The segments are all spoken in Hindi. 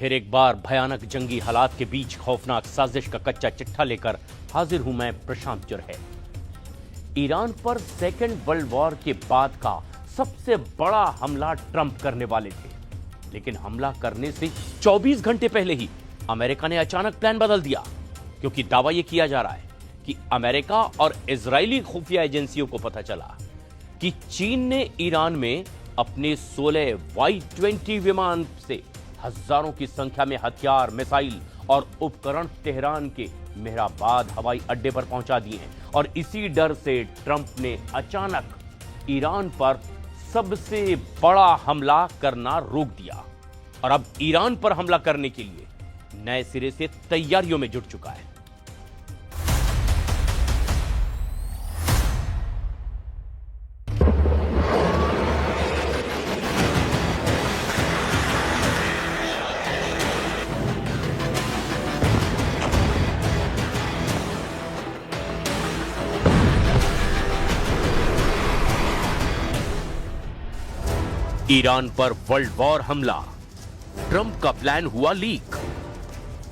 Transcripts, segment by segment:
फिर एक बार भयानक जंगी हालात के बीच खौफनाक साजिश का कच्चा चिट्ठा लेकर हाजिर हूं मैं, प्रशांत जुरैल। ईरान पर सेकेंड वर्ल्ड वॉर के बाद का सबसे बड़ा हमला ट्रंप करने वाले थे, लेकिन हमला करने से 24 घंटे पहले ही अमेरिका ने अचानक प्लान बदल दिया, क्योंकि दावा यह किया जा रहा है कि अमेरिका और इजरायली खुफिया एजेंसियों को पता चला कि चीन ने ईरान में अपने 16 Y-20 विमान से हजारों की संख्या में हथियार, मिसाइल और उपकरण तेहरान के मेहराबाद हवाई अड्डे पर पहुंचा दिए हैं। और इसी डर से ट्रंप ने अचानक ईरान पर सबसे बड़ा हमला करना रोक दिया और अब ईरान पर हमला करने के लिए नए सिरे से तैयारियों में जुट चुका है। ईरान पर वर्ल्ड वॉर हमला, ट्रंप का प्लान हुआ लीक।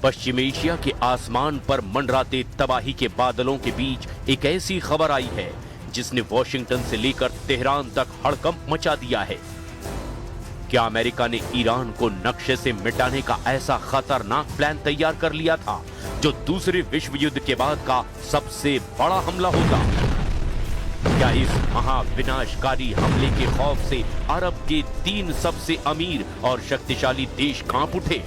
पश्चिम एशिया के आसमान पर मंडराते तबाही के बादलों के बीच एक ऐसी खबर आई है जिसने वॉशिंगटन से लेकर तेहरान तक हड़कंप मचा दिया है। क्या अमेरिका ने ईरान को नक्शे से मिटाने का ऐसा खतरनाक प्लान तैयार कर लिया था जो दूसरे विश्व युद्ध के बाद का सबसे बड़ा हमला होगा? क्या इस महाविनाशकारी हमले के खौफ से अरब के 3 सबसे अमीर और शक्तिशाली देश कांप उठे?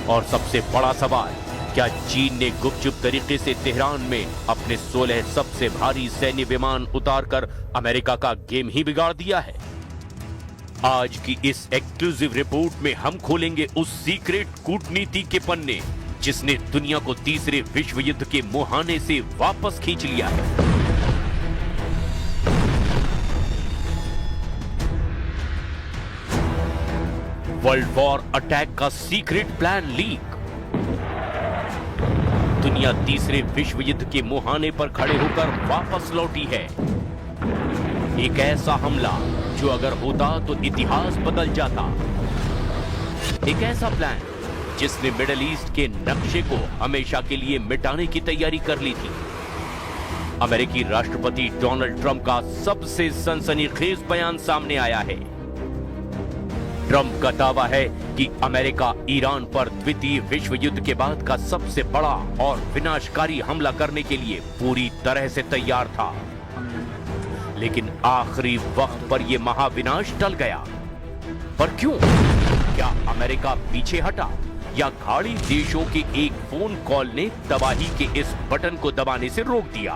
और सबसे बड़ा सवाल, क्या चीन ने गुपचुप तरीके से तेहरान में अपने 16 सबसे भारी सैन्य विमान उतारकर अमेरिका का गेम ही बिगाड़ दिया है? आज की इस एक्सक्लूसिव रिपोर्ट में हम खोलेंगे उस सीक्रेट कूटनीति के पन्ने जिसने दुनिया को तीसरे विश्व युद्ध के मुहाने से वापस खींच लिया है। वर्ल्ड वॉर अटैक का सीक्रेट प्लान लीक। दुनिया तीसरे विश्व युद्ध के मुहाने पर खड़े होकर वापस लौटी है। एक ऐसा हमला जो अगर होता तो इतिहास बदल जाता। एक ऐसा प्लान जिसने मिडिल ईस्ट के नक्शे को हमेशा के लिए मिटाने की तैयारी कर ली थी। अमेरिकी राष्ट्रपति डोनाल्ड ट्रंप का सबसे सनसनीखेज बयान सामने आया है। ट्रंप का दावा है कि अमेरिका ईरान पर द्वितीय विश्व युद्ध के बाद का सबसे बड़ा और विनाशकारी हमला करने के लिए पूरी तरह से तैयार था, लेकिन आखिरी वक्त पर यह महाविनाश टल गया। पर क्यों? क्या अमेरिका पीछे हटा या खाड़ी देशों के एक फोन कॉल ने तबाही के इस बटन को दबाने से रोक दिया?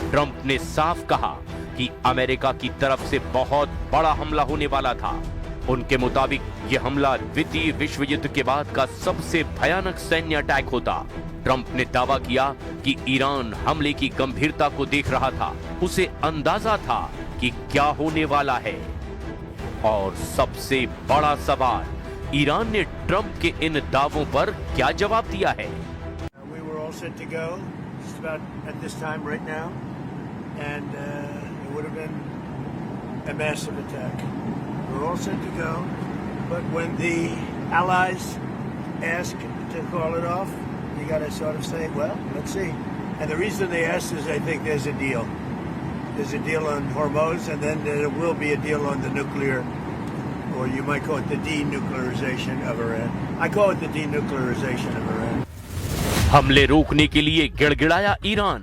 ट्रंप ने साफ कहा कि अमेरिका की तरफ से बहुत बड़ा हमला होने वाला था। उनके मुताबिक यह हमला द्वितीय विश्व युद्ध के बाद का सबसे भयानक सैन्य अटैक होता। ट्रंप ने दावा किया कि ईरान हमले की गंभीरता को देख रहा था, उसे अंदाजा था कि क्या होने वाला है। और सबसे बड़ा सवाल, ईरान ने ट्रंप के इन दावों पर क्या जवाब दिया है? We're all set to go, but when the allies ask to call it off, you got to sort of say, well, let's see. And the reason they asked is I think there's a deal. There's a deal on Hormuz, and then there will be a deal on the nuclear, or you might call it the denuclearization of Iran. I call it the denuclearization of Iran. हमले रोकने के लिए गिड़गिड़ाया ईरान।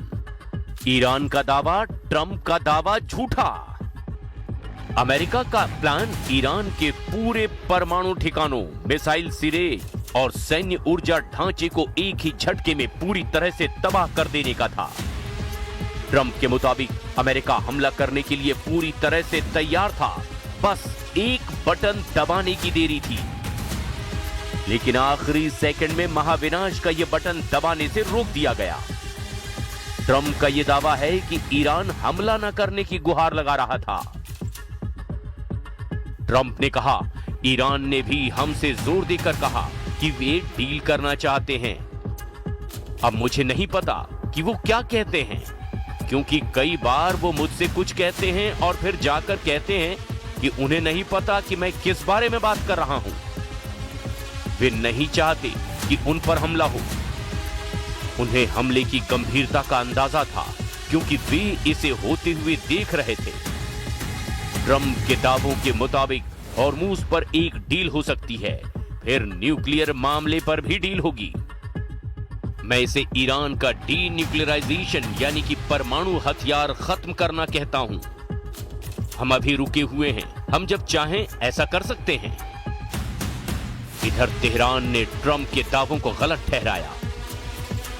ईरान का दावा, ट्रंप का दावा झूठा। अमेरिका का प्लान ईरान के पूरे परमाणु ठिकानों, मिसाइल सिरे और सैन्य ऊर्जा ढांचे को एक ही झटके में पूरी तरह से तबाह कर देने का था। ट्रंप के मुताबिक अमेरिका हमला करने के लिए पूरी तरह से तैयार था, बस एक बटन दबाने की देरी थी। लेकिन आखिरी सेकंड में महाविनाश का यह बटन दबाने से रोक दिया गया। ट्रंप का यह दावा है कि ईरान हमला न करने की गुहार लगा रहा था। ट्रंप ने कहा, ईरान ने भी हमसे जोर देकर कहा कि वे डील करना चाहते हैं। अब मुझे नहीं पता कि वो क्या कहते हैं, क्योंकि कई बार वो मुझसे कुछ कहते हैं और फिर जाकर कहते हैं कि उन्हें नहीं पता कि मैं किस बारे में बात कर रहा हूं। वे नहीं चाहते कि उन पर हमला हो। उन्हें हमले की गंभीरता का अंदाजा था क्योंकि वे इसे होते हुए देख रहे थे। ट्रंप के दावों के मुताबिक हॉर्मूज पर एक डील हो सकती है, फिर न्यूक्लियर मामले पर भी डील होगी। मैं इसे ईरान का डीन्यूक्लियराइजेशन यानी कि परमाणु हथियार खत्म करना कहता हूं। हम अभी रुके हुए हैं, हम जब चाहें ऐसा कर सकते हैं। इधर तेहरान ने ट्रंप के दावों को गलत ठहराया।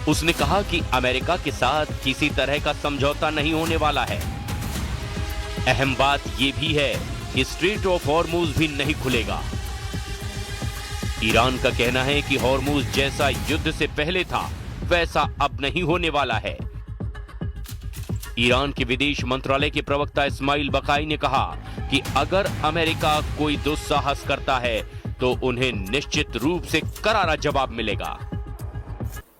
उसने कहा कि अमेरिका के साथ किसी तरह का समझौता नहीं होने वाला है। अहम बात यह भी है कि स्ट्रेट ऑफ हॉर्मूज भी नहीं खुलेगा। ईरान का कहना है कि हॉर्मूज जैसा युद्ध से पहले था वैसा अब नहीं होने वाला है। ईरान के विदेश मंत्रालय के प्रवक्ता इस्माइल बकाई ने कहा कि अगर अमेरिका कोई दुस्साहस करता है तो उन्हें निश्चित रूप से करारा जवाब मिलेगा।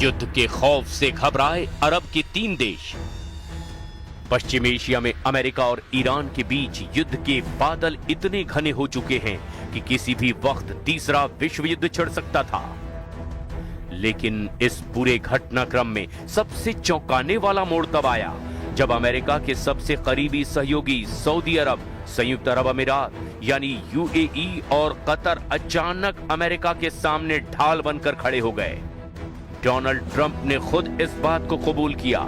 युद्ध के खौफ से घबराए अरब के 3 देश। पश्चिम एशिया में अमेरिका और ईरान के बीच युद्ध के बादल इतने घने हो चुके हैं कि किसी भी वक्त तीसरा विश्व युद्ध छिड़ सकता था। लेकिन इस पूरे घटनाक्रम में सबसे चौंकाने वाला मोड़ तब आया जब अमेरिका के सबसे करीबी सहयोगी सऊदी अरब, संयुक्त अरब अमीरात यानी यूएई और कतर अचानक अमेरिका के सामने ढाल बनकर खड़े हो गए। डोनाल्ड ट्रंप ने खुद इस बात को कबूल किया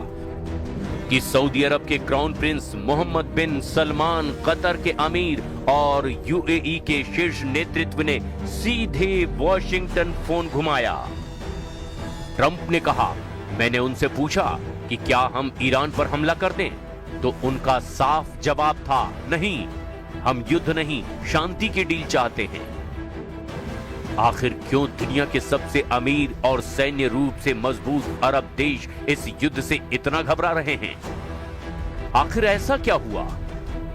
कि सऊदी अरब के क्राउन प्रिंस मोहम्मद बिन सलमान, कतर के अमीर और यूएई के शीर्ष नेतृत्व ने सीधे वॉशिंगटन फोन घुमाया। ट्रंप ने कहा, मैंने उनसे पूछा कि क्या हम ईरान पर हमला कर दें, तो उनका साफ जवाब था, नहीं, हम युद्ध नहीं, शांति की डील चाहते हैं। आखिर क्यों दुनिया के सबसे अमीर और सैन्य रूप से मजबूत अरब देश इस युद्ध से इतना घबरा रहे हैं? आखिर ऐसा क्या हुआ?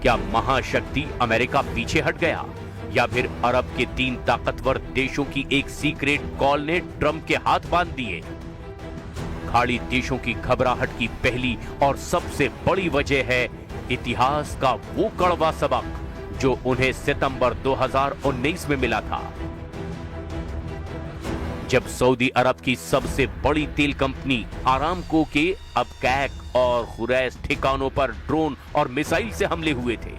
क्या महाशक्ति अमेरिका पीछे हट गया या फिर अरब के 3 ताकतवर देशों की एक सीक्रेट कॉल ने ट्रंप के हाथ बांध दिए? खाड़ी देशों की घबराहट की पहली और सबसे बड़ी वजह है इतिहास का वो कड़वा सबक जो उन्हें सितंबर 2019 में मिला था, जब सऊदी अरब की सबसे बड़ी तेल कंपनी आरामको के अबकैक और खुरैस ठिकानों पर ड्रोन और मिसाइल से हमले हुए थे।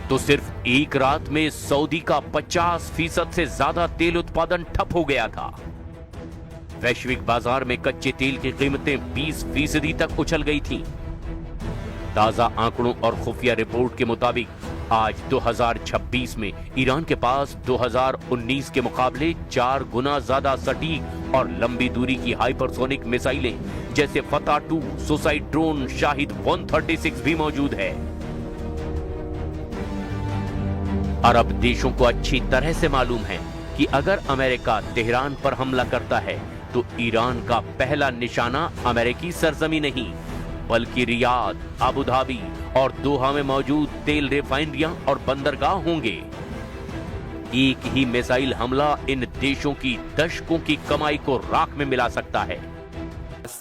तो सिर्फ एक रात में सऊदी का 50% से ज्यादा तेल उत्पादन ठप हो गया था। वैश्विक बाजार में कच्चे तेल की कीमतें 20% तक उछल गई थीं। ताजा आंकड़ों और खुफिया रिपोर्ट के मुताबिक आज 2026 में ईरान के पास 2019 के मुकाबले 4 गुना ज्यादा सटीक और लंबी दूरी की हाइपरसोनिक मिसाइलें जैसे फतह 2, सुसाइड ड्रोन, शाहिद 136 भी मौजूद है। अरब देशों को अच्छी तरह से मालूम है कि अगर अमेरिका तेहरान पर हमला करता है तो ईरान का पहला निशाना अमेरिकी सरजमी नहीं बल्कि रियाद, अबू धाबी और दोहा में मौजूद तेल रिफाइनरियां और बंदरगाह होंगे। एक ही मिसाइल हमला इन देशों की दशकों की कमाई को राख में मिला सकता है।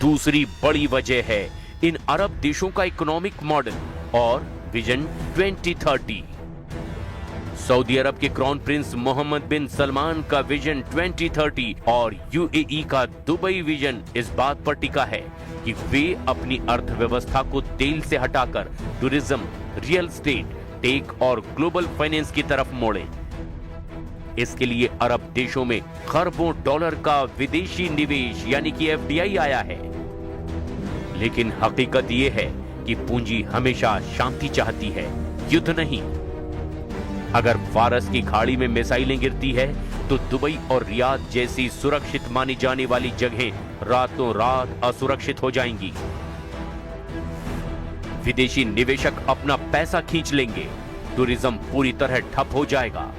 दूसरी बड़ी वजह है इन अरब देशों का इकोनॉमिक मॉडल और विजन 2030। सऊदी अरब के क्राउन प्रिंस मोहम्मद बिन सलमान का विजन 2030 और यूएई का दुबई विजन इस बात पर टिका है कि वे अपनी अर्थव्यवस्था को तेल से हटाकर टूरिज्म, रियल एस्टेट, टेक और ग्लोबल फाइनेंस की तरफ मोड़ें। इसके लिए अरब देशों में खरबों डॉलर का विदेशी निवेश यानी कि एफडीआई आया है। लेकिन हकीकत यह है कि पूंजी हमेशा शांति चाहती है, युद्ध नहीं। अगर फारस की खाड़ी में मिसाइलें गिरती है तो दुबई और रियाद जैसी सुरक्षित मानी जाने वाली जगहें रातों रात असुरक्षित हो जाएंगी। विदेशी निवेशक अपना पैसा खींच लेंगे, टूरिज्म पूरी तरह ठप हो जाएगा।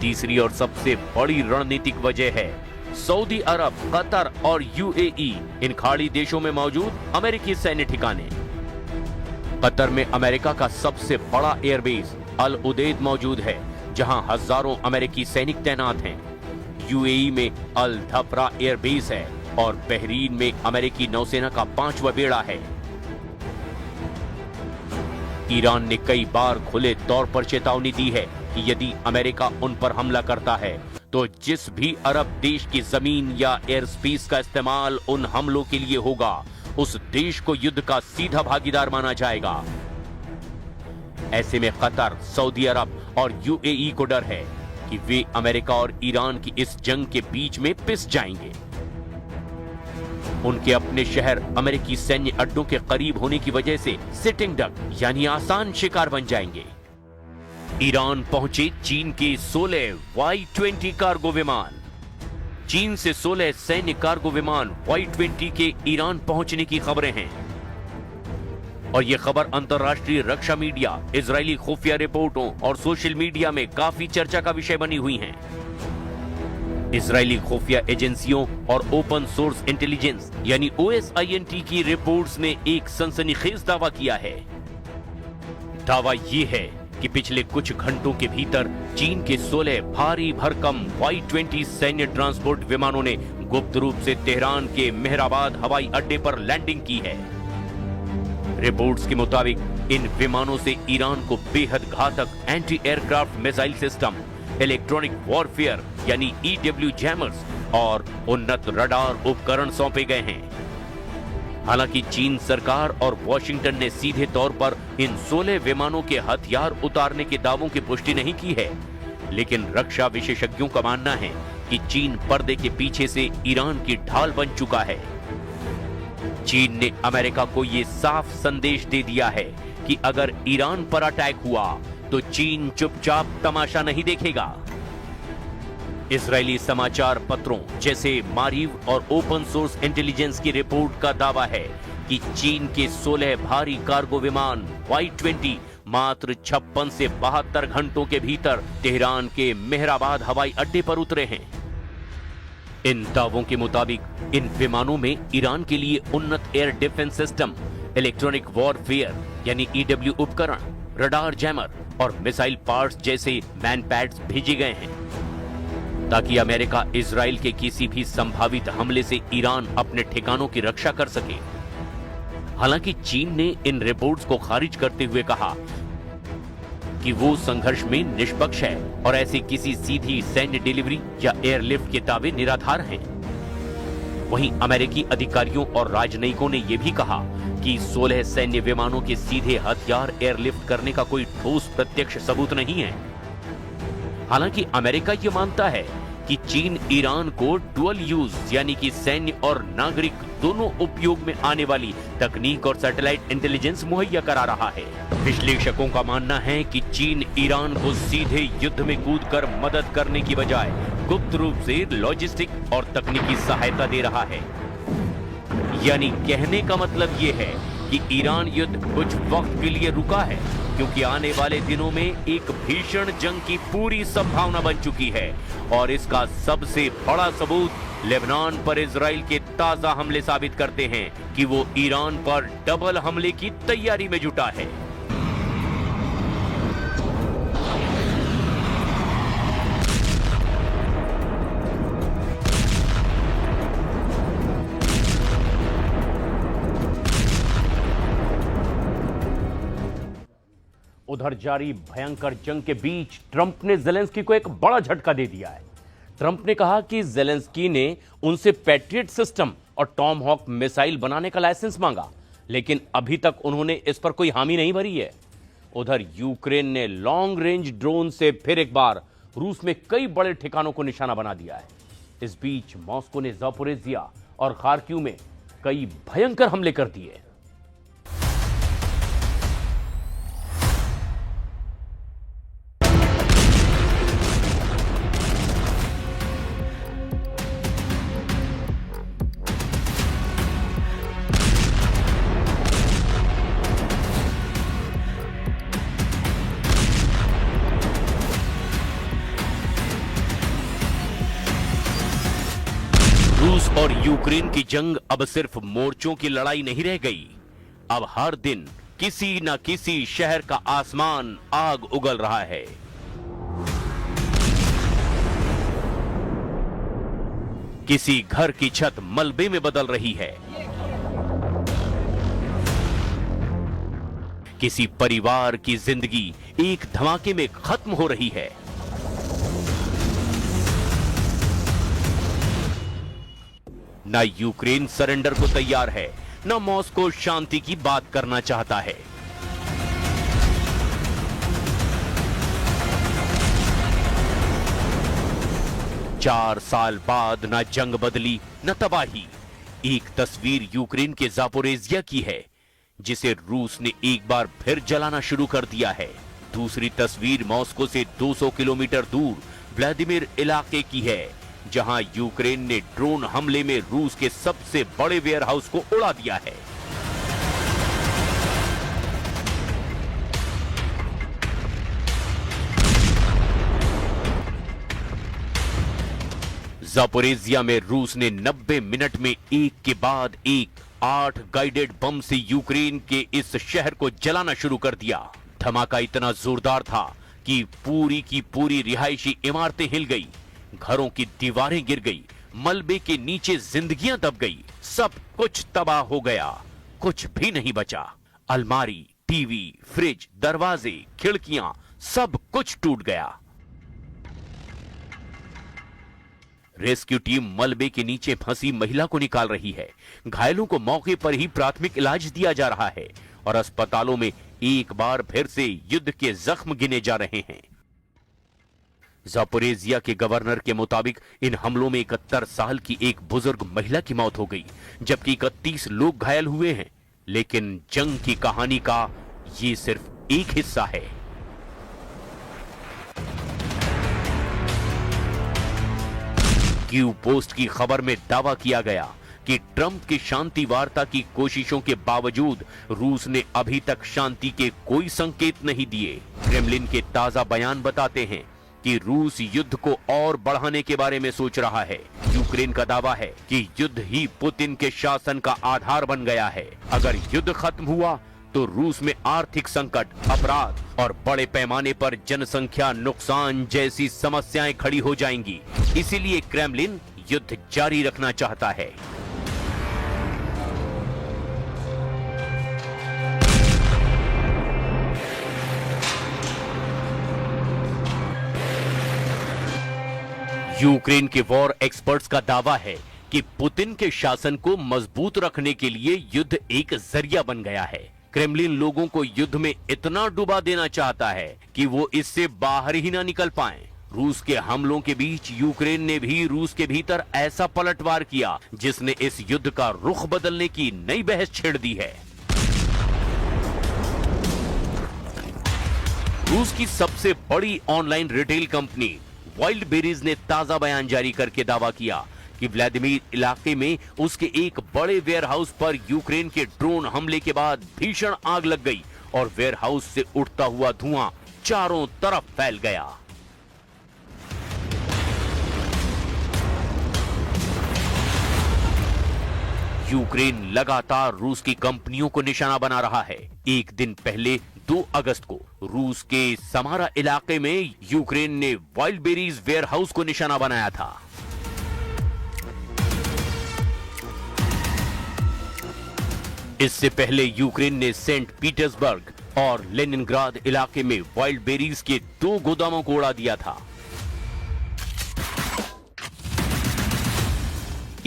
तीसरी और सबसे बड़ी रणनीतिक वजह है सऊदी अरब, कतर और यूएई, इन खाड़ी देशों में मौजूद अमेरिकी सैन्य ठिकाने। कतर में अमेरिका का सबसे बड़ा एयरबेस अल उदैद मौजूद है, जहां हजारों अमेरिकी सैनिक तैनात हैं। यूएई में अल धफरा एयरबेस है और बहरीन में अमेरिकी नौसेना का 5वां बेड़ा है। ईरान ने कई बार खुले तौर पर चेतावनी दी है कि यदि अमेरिका उन पर हमला करता है तो जिस भी अरब देश की जमीन या एयर स्पेस का इस्तेमाल उन हमलों के लिए होगा, उस देश को युद्ध का सीधा भागीदार माना जाएगा। ऐसे में कतर, सऊदी अरब और यूएई को डर है कि वे अमेरिका और ईरान की इस जंग के बीच में पिस जाएंगे। उनके अपने शहर अमेरिकी सैन्य अड्डों के करीब होने की वजह से सिटिंग डक यानी आसान शिकार बन जाएंगे। ईरान पहुंचे चीन के 16 Y-20 कार्गो विमान। चीन से 16 सैन्य कार्गो विमान Y-20 के ईरान पहुंचने की खबरें हैं और यह खबर अंतर्राष्ट्रीय रक्षा मीडिया, इजरायली खुफिया रिपोर्टों और सोशल मीडिया में काफी चर्चा का विषय बनी हुई हैं। इजरायली खुफिया एजेंसियों और ओपन सोर्स इंटेलिजेंस यानी OSINT की रिपोर्ट्स ने एक सनसनीखेज दावा किया है। दावा यह है कि पिछले कुछ घंटों के भीतर चीन के 16 भारी भरकम Y-20 सैन्य ट्रांसपोर्ट विमानों ने गुप्त रूप से तेहरान के मेहराबाद हवाई अड्डे पर लैंडिंग की है। रिपोर्ट्स के मुताबिक इन विमानों से ईरान को बेहद घातक anti aircraft missile system, electronic warfare यानी EW जैमर्स और उन्नत रडार उपकरण सौंपे गए हैं। हालांकि चीन सरकार और वॉशिंगटन ने सीधे तौर पर इन 16 विमानों के हथियार उतारने के दावों की पुष्टि नहीं की है, लेकिन रक्षा विशेषज्ञों का मानना है कि चीन पर्दे के पीछे से ईरान की ढाल बन चुका है। चीन ने अमेरिका को यह साफ संदेश दे दिया है कि अगर ईरान पर अटैक हुआ तो चीन चुपचाप तमाशा नहीं देखेगा। इजरायली समाचार पत्रों जैसे मारीव और ओपन सोर्स इंटेलिजेंस की रिपोर्ट का दावा है कि चीन के 16 भारी कार्गो विमान Y-20 मात्र 56 से 72 घंटों के भीतर तेहरान के मेहराबाद हवाई अड्डे पर उतरे हैं। इन दावों के मुताबिक इन विमानों में ईरान के लिए उन्नत air defence system, electronic warfare यानी EW उपकरण, रडार जैमर और मिसाइल पार्ट्स जैसे मैन पैड्स भेजे गए हैं ताकि अमेरिका इजराइल के किसी भी संभावित हमले से ईरान अपने ठिकानों की रक्षा कर सके। हालांकि चीन ने इन रिपोर्ट्स को खारिज करते हुए कहा कि वो संघर्ष में निष्पक्ष है और ऐसी किसी सीधी सैन्य डिलीवरी या एयरलिफ्ट के दावे निराधार हैं। वहीं अमेरिकी अधिकारियों और राजनयिकों ने यह भी कहा कि 16 सैन्य विमानों के सीधे हथियार एयरलिफ्ट करने का कोई ठोस प्रत्यक्ष सबूत नहीं है। हालांकि अमेरिका ये मानता है कि चीन ईरान को डुअल यूज यानी कि सैन्य और नागरिक दोनों उपयोग में आने वाली तकनीक और सैटेलाइट इंटेलिजेंस मुहैया करा रहा है। विश्लेषकों का मानना है कि चीन ईरान को सीधे युद्ध में कूदकर मदद करने की बजाय गुप्त रूप से लॉजिस्टिक और तकनीकी सहायता दे रहा है। यानी कहने का मतलब ये है कि ईरान युद्ध कुछ वक्त के लिए रुका है क्योंकि आने वाले दिनों में एक भीषण जंग की पूरी संभावना बन चुकी है और इसका सबसे बड़ा सबूत लेबनान पर इजराइल के ताजा हमले साबित करते हैं कि वो ईरान पर डबल हमले की तैयारी में जुटा है। उधर जारी भयंकर जंग के बीच ट्रंप ने जेलेंस्की को एक बड़ा झटका दे दिया है। ट्रंप ने कहा कि जेलेंस्की ने उनसे पैट्रियट सिस्टम और टॉम हॉक मिसाइल बनाने का लाइसेंस मांगा, लेकिन अभी तक उन्होंने इस पर कोई हामी नहीं भरी है। उधर यूक्रेन ने लॉन्ग रेंज ड्रोन से फिर एक बार रूस में कई बड़े ठिकानों को निशाना बना दिया है। इस बीच मॉस्को ने ज़ापोरिजिया और खार्किव में कई भयंकर हमले कर दिए। और यूक्रेन की जंग अब सिर्फ मोर्चों की लड़ाई नहीं रह गई। अब हर दिन किसी न किसी शहर का आसमान आग उगल रहा है। किसी घर की छत मलबे में बदल रही है, किसी परिवार की जिंदगी एक धमाके में खत्म हो रही है। ना यूक्रेन सरेंडर को तैयार है, ना मॉस्को शांति की बात करना चाहता है। चार साल बाद ना जंग बदली न तबाही। एक तस्वीर यूक्रेन के जापोरेजिया की है, जिसे रूस ने एक बार फिर जलाना शुरू कर दिया है। दूसरी तस्वीर मॉस्को से 200 किलोमीटर दूर व्लादिमीर इलाके की है, जहां यूक्रेन ने ड्रोन हमले में रूस के सबसे बड़े वेयरहाउस को उड़ा दिया है। जापोरेजिया में रूस ने 90 मिनट में एक के बाद एक 8 गाइडेड बम से यूक्रेन के इस शहर को जलाना शुरू कर दिया। धमाका इतना जोरदार था कि पूरी की पूरी रिहायशी इमारतें हिल गई, घरों की दीवारें गिर गई, मलबे के नीचे जिंदगियां दब गई, सब कुछ तबाह हो गया, कुछ भी नहीं बचा। अलमारी, टीवी, फ्रिज, दरवाजे, खिड़कियां, सब कुछ टूट गया। रेस्क्यू टीम मलबे के नीचे फंसी महिला को निकाल रही है। घायलों को मौके पर ही प्राथमिक इलाज दिया जा रहा है और अस्पतालों में एक बार फिर से युद्ध के जख्म गिने जा रहे हैं। जापोरेजिया के गवर्नर के मुताबिक इन हमलों में 71 साल की एक बुजुर्ग महिला की मौत हो गई, जबकि 31 लोग घायल हुए हैं। लेकिन जंग की कहानी का ये सिर्फ एक हिस्सा है। क्यू पोस्ट की खबर में दावा किया गया कि ट्रंप की शांति वार्ता की कोशिशों के बावजूद रूस ने अभी तक शांति के कोई संकेत नहीं दिए। क्रेमलिन के ताजा बयान बताते हैं कि रूस युद्ध को और बढ़ाने के बारे में सोच रहा है। यूक्रेन का दावा है कि युद्ध ही पुतिन के शासन का आधार बन गया है। अगर युद्ध खत्म हुआ तो रूस में आर्थिक संकट, अपराध और बड़े पैमाने पर जनसंख्या नुकसान जैसी समस्याएं खड़ी हो जाएंगी। इसीलिए क्रेमलिन युद्ध जारी रखना चाहता है। यूक्रेन के वॉर एक्सपर्ट्स का दावा है कि पुतिन के शासन को मजबूत रखने के लिए युद्ध एक जरिया बन गया है। क्रेमलिन लोगों को युद्ध में इतना डुबा देना चाहता है कि वो इससे बाहर ही ना निकल पाएं। रूस के हमलों के बीच यूक्रेन ने भी रूस के भीतर ऐसा पलटवार किया जिसने इस युद्ध का रुख बदलने की नई बहस छेड़ दी है। रूस की सबसे बड़ी ऑनलाइन रिटेल कंपनी वाइल्डबेरीज ने ताजा बयान जारी करके दावा किया कि व्लादिमीर इलाके में उसके एक बड़े वेयरहाउस पर यूक्रेन के ड्रोन हमले के बाद भीषण आग लग गई और वेयरहाउस से उठता हुआ धुआं चारों तरफ फैल गया। यूक्रेन लगातार रूस की कंपनियों को निशाना बना रहा है। एक दिन पहले 2 अगस्त को रूस के समारा इलाके में यूक्रेन ने वाइल्डबेरीज वेयरहाउस को निशाना बनाया था। इससे पहले यूक्रेन ने सेंट पीटर्सबर्ग और लेनिनग्राद इलाके में वाइल्डबेरीज के 2 गोदामों को उड़ा दिया था।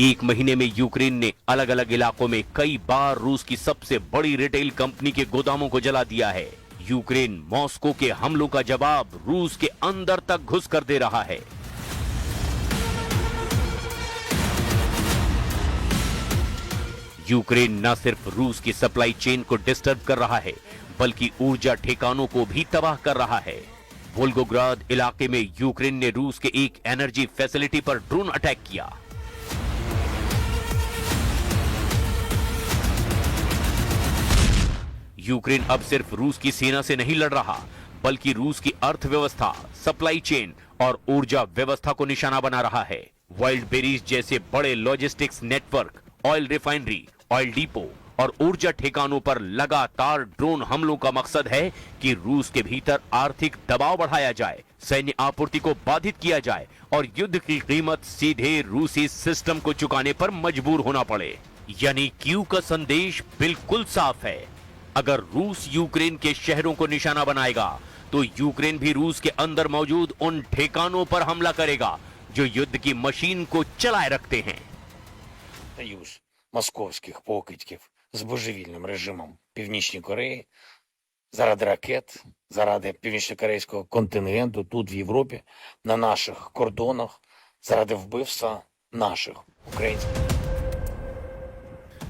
एक महीने में यूक्रेन ने अलग अलग इलाकों में कई बार रूस की सबसे बड़ी रिटेल कंपनी के गोदामों को जला दिया है। यूक्रेन मॉस्को के हमलों का जवाब रूस के अंदर तक घुस कर दे रहा है। यूक्रेन न सिर्फ रूस की सप्लाई चेन को डिस्टर्ब कर रहा है, बल्कि ऊर्जा ठिकानों को भी तबाह कर रहा है। वोल्गोग्राद इलाके में यूक्रेन ने रूस के एक एनर्जी फैसिलिटी पर ड्रोन अटैक किया। यूक्रेन अब सिर्फ रूस की सेना से नहीं लड़ रहा, बल्कि रूस की अर्थव्यवस्था, सप्लाई चेन और ऊर्जा व्यवस्था को निशाना बना रहा है। वाइल्ड बेरीज जैसे बड़े logistics network, oil refinery, oil depot और ऊर्जा ठिकानों पर लगातार ड्रोन हमलों का मकसद है कि रूस के भीतर आर्थिक दबाव बढ़ाया जाए, सैन्य आपूर्ति को बाधित किया जाए और युद्ध की कीमत सीधे रूसी सिस्टम को चुकाने पर मजबूर होना पड़े। यानी कीव का संदेश बिल्कुल साफ है, अगर रूस यूक्रेन के शहरों को निशाना बनाएगा तो यूक्रेन भी रूस के अंदर मौजूद उन ठिकानों पर हमला करेगा जो युद्ध की मशीन को चलाए रखते हैं। Союз московських покидьків з божевільним режимом Північної Кореї заради ракет, заради північнокорейського контингенту тут в Європі, на наших кордонах, заради вбивства наших українських.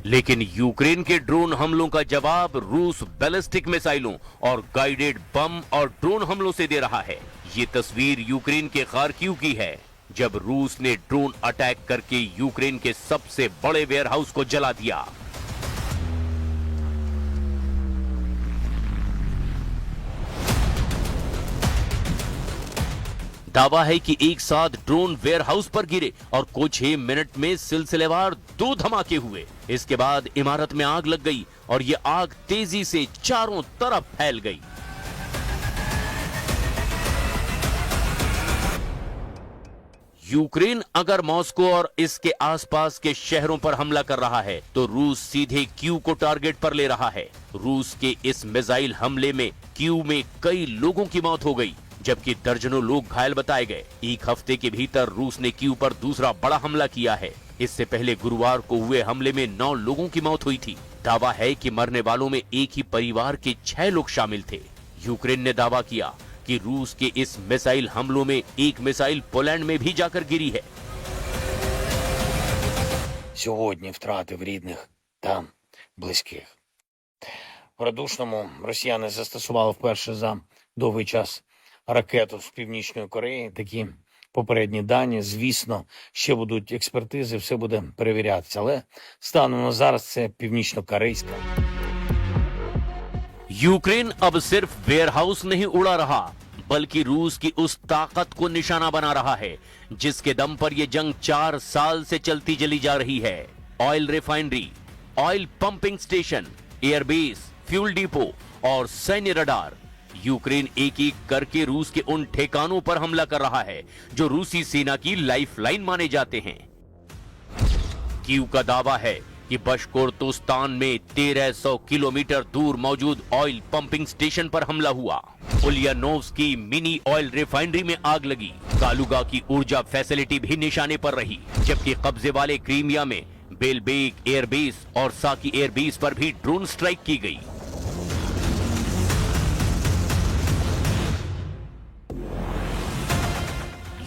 लेकिन यूक्रेन के ड्रोन हमलों का जवाब रूस बैलिस्टिक मिसाइलों और गाइडेड बम और ड्रोन हमलों से दे रहा है। ये तस्वीर यूक्रेन के खार्किव की है, जब रूस ने ड्रोन अटैक करके यूक्रेन के सबसे बड़े वेयरहाउस को जला दिया। दावा है कि एक साथ ड्रोन वेयरहाउस पर गिरे और कुछ ही मिनट में सिलसिलेवार 2 धमाके हुए। इसके बाद इमारत में आग लग गई और यह आग तेजी से चारों तरफ फैल गई। यूक्रेन अगर मॉस्को और इसके आसपास के शहरों पर हमला कर रहा है तो रूस सीधे कीव को टारगेट पर ले रहा है। रूस के इस मिसाइल हमले में कीव में कई लोगों की मौत हो गई, जबकि दर्जनों लोग घायल बताए गए। एक हफ्ते के भीतर रूस ने कीव पर दूसरा बड़ा हमला किया है। इससे पहले गुरुवार को हुए हमले में 9 लोगों की मौत हुई थी। दावा है कि मरने वालों में एक ही परिवार के 6 लोग शामिल थे। यूक्रेन ने दावा किया कि रूस के इस मिसाइल हमलों में एक मिसाइल पोलैंड में भी जाकर गिरी है। Сьогодні втрати в рідних та близьких. В Радушному росіяни застосували вперше за довгий час ракету з Північної Кореї. Такі попередні дані, звісно, ще будуть експертизи, все буде перевірятися. Але станом на зараз це північно-корейська. यूक्रेन अब सिर्फ वेयरहाउस नहीं उड़ा रहा, बल्कि रूस की उस ताकत को निशाना बना रहा है जिसके दम पर यह जंग 4 साल से चलती चली जा रही है। Oil refinery, oil pumping station, airbase, fuel depot और सैन्य रडार। यूक्रेन एक एक करके रूस के उन ठिकानों पर हमला कर रहा है जो रूसी सेना की लाइफलाइन माने जाते हैं। कीव का दावा है कि बशकोर्तोस्तान में 1300 किलोमीटर दूर मौजूद ऑयल पंपिंग स्टेशन पर हमला हुआ। उलियानोव्स्की मिनी ऑयल रिफाइनरी में आग लगी। कालुगा की ऊर्जा फैसिलिटी भी निशाने पर रही, जबकि कब्जे वाले क्रीमिया में बेलबेक एयरबेस और साकी एयरबेस पर भी ड्रोन स्ट्राइक की गई।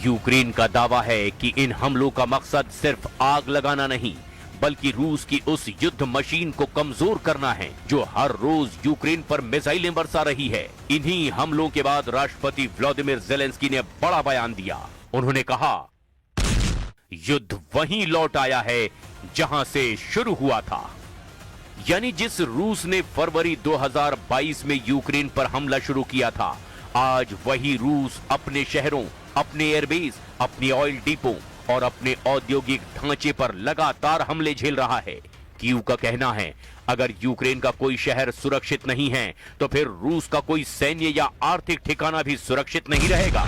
यूक्रेन का दावा है कि इन हमलों का मकसद सिर्फ आग लगाना नहीं, बल्कि रूस की उस युद्ध मशीन को कमजोर करना है जो हर रोज यूक्रेन पर मिसाइलें बरसा रही है। इन्हीं हमलों के बाद राष्ट्रपति व्लादिमीर ज़ेलेंस्की ने बड़ा बयान दिया। उन्होंने कहा, युद्ध वहीं लौट आया है जहां से शुरू हुआ था। यानी जिस रूस ने फरवरी 2022 में यूक्रेन पर हमला शुरू किया था, आज वही रूस अपने शहरों, अपने एयरबेस, अपनी ऑयल डिपो और अपने औद्योगिक ढांचे पर लगातार हमले झेल रहा है। कीव का कहना है, अगर यूक्रेन का कोई शहर सुरक्षित नहीं है तो फिर रूस का कोई सैन्य या आर्थिक ठिकाना भी सुरक्षित नहीं रहेगा।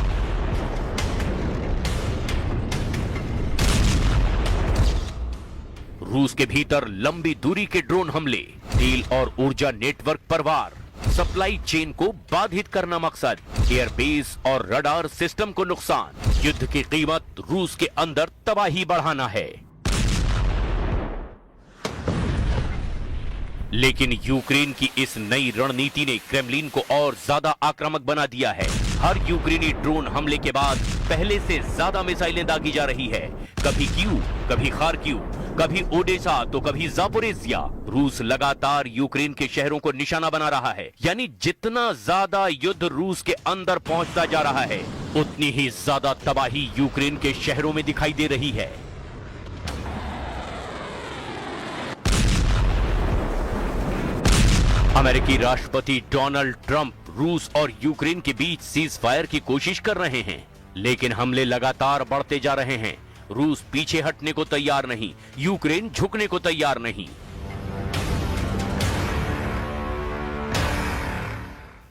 रूस के भीतर लंबी दूरी के ड्रोन हमले, तेल और ऊर्जा नेटवर्क पर वार, सप्लाई चेन को बाधित करना मकसद, एयरबेस और रडार सिस्टम को नुकसान। युद्ध की कीमत रूस के अंदर तबाही बढ़ाना है। लेकिन यूक्रेन की इस नई रणनीति ने क्रेमलिन को और ज्यादा आक्रामक बना दिया है। हर यूक्रेनी ड्रोन हमले के बाद पहले से ज्यादा मिसाइलें दागी जा रही है। कभी कीव, कभी खार्किव, कभी ओडेसा तो कभी जापोरेजिया। रूस लगातार यूक्रेन के शहरों को निशाना बना रहा है। यानी जितना ज्यादा युद्ध रूस के अंदर पहुंचता जा रहा है, उतनी ही ज्यादा तबाही यूक्रेन के शहरों में दिखाई दे रही है। अमेरिकी राष्ट्रपति डोनाल्ड ट्रंप रूस और यूक्रेन के बीच सीज फायर की कोशिश कर रहे हैं, लेकिन हमले लगातार बढ़ते जा रहे हैं। रूस पीछे हटने को तैयार नहीं, यूक्रेन झुकने को तैयार नहीं।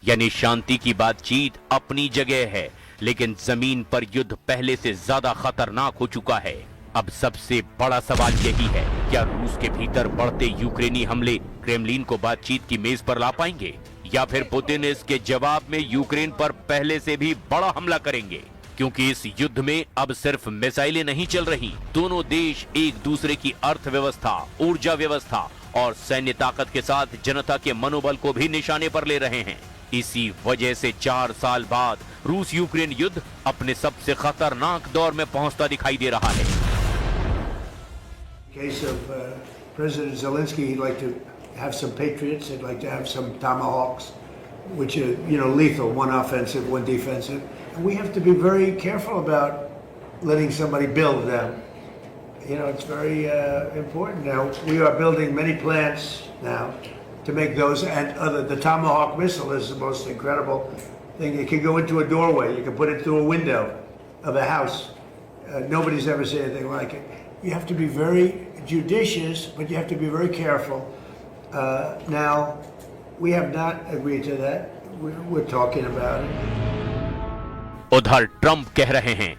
यानी शांति की बातचीत अपनी जगह है, लेकिन जमीन पर युद्ध पहले से ज्यादा खतरनाक हो चुका है। अब सबसे बड़ा सवाल यही है, क्या रूस के भीतर बढ़ते यूक्रेनी हमले क्रेमलिन को बातचीत की मेज पर ला पाएंगे, या फिर पुतिन इसके जवाब में यूक्रेन पर पहले से भी बड़ा हमला करेंगे? क्योंकि इस युद्ध में अब सिर्फ मिसाइलें नहीं चल रही, दोनों देश एक दूसरे की अर्थव्यवस्था, ऊर्जा व्यवस्था और सैन्य ताकत के साथ जनता के मनोबल को भी निशाने पर ले रहे हैं। इसी वजह से 4 साल बाद रूस यूक्रेन युद्ध अपने सबसे खतरनाक दौर में पहुंचता दिखाई दे रहा है। case of President Zelensky, he'd like to have some Patriots, he'd like to have some Tomahawks, which are, you know, lethal, one offensive, one defensive. And we have to be very careful about letting somebody build them. You know, it's very important now. We are building many plants now to make those, and the Tomahawk missile is the most incredible thing. It can go into a doorway. You can put it through a window of a house. Nobody's ever seen anything like it. You have to be very judicious, but you have to be very careful. Now, we have not agreed to that. We're talking about it. उधर ट्रंप कह रहे हैं,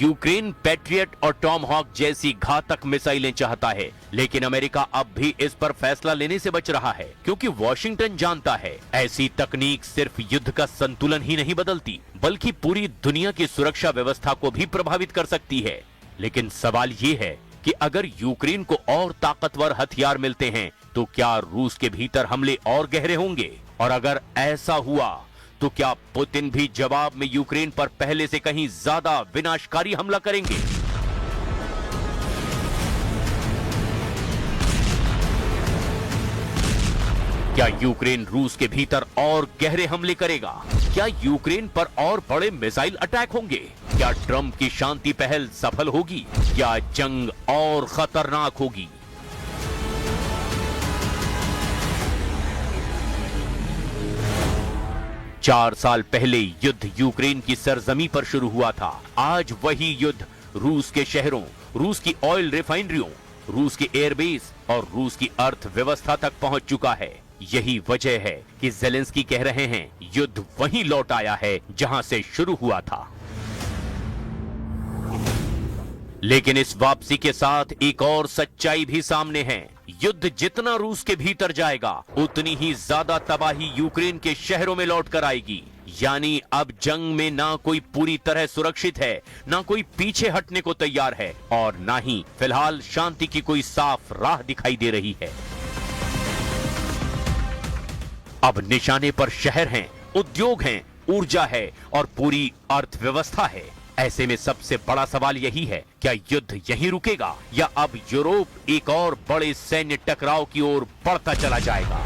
यूक्रेन पैट्रियट और टॉमहॉक जैसी घातक मिसाइलें चाहता है, लेकिन अमेरिका अब भी इस पर फैसला लेने से बच रहा है, क्योंकि वॉशिंगटन जानता है ऐसी तकनीक सिर्फ युद्ध का संतुलन ही नहीं बदलती, बल्कि पूरी दुनिया की सुरक्षा व्यवस्था को भी प्रभावित कर सकती है। लेकिन सवाल ये है कि अगर यूक्रेन को और ताकतवर हथियार मिलते हैं, तो क्या रूस के भीतर हमले और गहरे होंगे? और अगर ऐसा हुआ तो क्या पुतिन भी जवाब में यूक्रेन पर पहले से कहीं ज्यादा विनाशकारी हमला करेंगे? क्या यूक्रेन रूस के भीतर और गहरे हमले करेगा? क्या यूक्रेन पर और बड़े मिसाइल अटैक होंगे? क्या ट्रंप की शांति पहल सफल होगी? क्या जंग और खतरनाक होगी? चार साल पहले युद्ध यूक्रेन की सरजमी पर शुरू हुआ था। आज वही युद्ध रूस के शहरों, रूस की ऑयल रिफाइनरियों, रूस के एयरबेस और रूस की अर्थव्यवस्था तक पहुंच चुका है। यही वजह है कि ज़ेलेंस्की कह रहे हैं, युद्ध वहीं लौट आया है जहां से शुरू हुआ था। लेकिन इस वापसी के साथ एक और सच्चाई भी सामने है। युद्ध जितना रूस के भीतर जाएगा, उतनी ही ज्यादा तबाही यूक्रेन के शहरों में लौट कर आएगी। यानी अब जंग में ना कोई पूरी तरह सुरक्षित है, ना कोई पीछे हटने को तैयार है, और ना ही फिलहाल शांति की कोई साफ राह दिखाई दे रही है। अब निशाने पर शहर हैं, उद्योग हैं, ऊर्जा है और पूरी अर्थव्यवस्था है। ऐसे में सबसे बड़ा सवाल यही है, क्या युद्ध यहीं रुकेगा या अब यूरोप एक और बड़े सैन्य टकराव की ओर बढ़ता चला जाएगा?